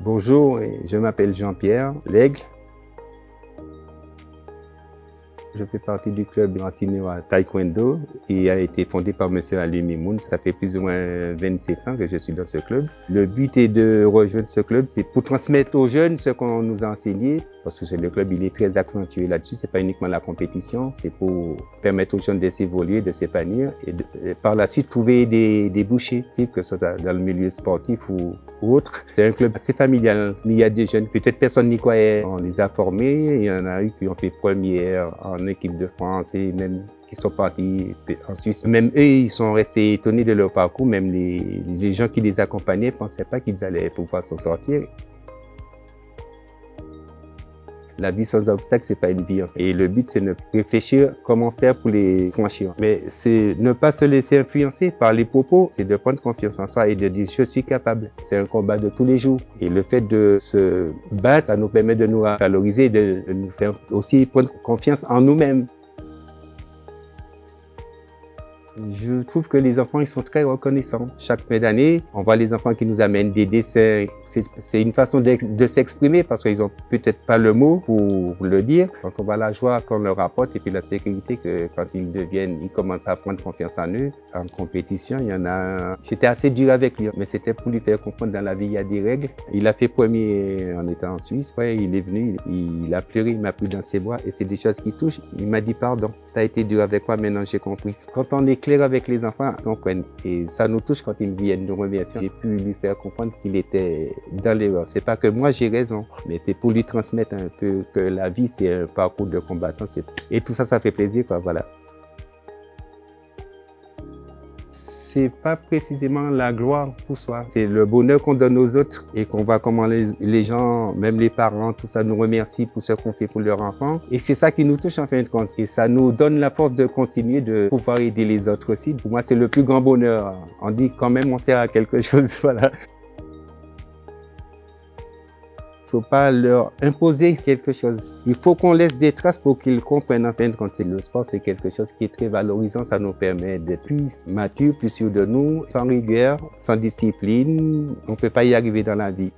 Bonjour, je m'appelle Jean-Pierre Lègle. Je fais partie du club Martinois Taekwondo qui a été fondé par M. Ali Mimoun. Ça fait plus ou moins 27 ans que je suis dans ce club. Le but est de rejoindre ce club, c'est pour transmettre aux jeunes ce qu'on nous a enseigné. Parce que le club, il est très accentué là-dessus. C'est pas uniquement la compétition, c'est pour permettre aux jeunes de s'évoluer, de s'épanouir et par la suite trouver des débouchés, que ce soit dans le milieu sportif ou autre. C'est un club assez familial. Il y a des jeunes, peut-être personne n'y croyait. On les a formés. Il y en a eu qui ont fait première en équipe de France et même qui sont partis en Suisse. Même eux, ils sont restés étonnés de leur parcours. Même les gens qui les accompagnaient ne pensaient pas qu'ils allaient pouvoir s'en sortir. La vie sans obstacle, c'est pas une vie. Et le but, c'est de réfléchir comment faire pour les franchir. Mais c'est ne pas se laisser influencer par les propos. C'est de prendre confiance en soi et de dire je suis capable. C'est un combat de tous les jours. Et le fait de se battre, ça nous permet de nous valoriser, de nous faire aussi prendre confiance en nous-mêmes. Je trouve que les enfants, ils sont très reconnaissants. Chaque fin d'année, on voit les enfants qui nous amènent des dessins. C'est une façon de s'exprimer parce qu'ils ont peut-être pas le mot pour le dire. Quand on voit la joie qu'on leur apporte et puis la sécurité que quand ils commencent à prendre confiance en eux. En compétition, il y en a. J'étais assez dur avec lui, mais c'était pour lui faire comprendre dans la vie, il y a des règles. Il a fait premier en étant en Suisse. Ouais, il est venu, il a pleuré, il m'a pris dans ses bras et c'est des choses qui touchent. Il m'a dit pardon. T'as été dur avec moi, maintenant j'ai compris. Quand on est clair avec les enfants, ils comprennent. Et ça nous touche quand ils viennent nous remercier. J'ai pu lui faire comprendre qu'il était dans l'erreur. C'est pas que moi j'ai raison, mais c'est pour lui transmettre un peu que la vie c'est un parcours de combattant. Et tout ça, ça fait plaisir, quoi, voilà. C'est pas précisément la gloire pour soi. C'est le bonheur qu'on donne aux autres et qu'on voit comment les gens, même les parents, tout ça, nous remercient pour ce qu'on fait pour leurs enfants. Et c'est ça qui nous touche en fin de compte. Et ça nous donne la force de continuer de pouvoir aider les autres aussi. Pour moi, c'est le plus grand bonheur. On dit quand même, on sert à quelque chose, voilà. Il ne faut pas leur imposer quelque chose. Il faut qu'on laisse des traces pour qu'ils comprennent en fin de compte. Le sport, c'est quelque chose qui est très valorisant. Ça nous permet d'être plus matures, plus sûrs de nous, sans rigueur, sans discipline. On ne peut pas y arriver dans la vie.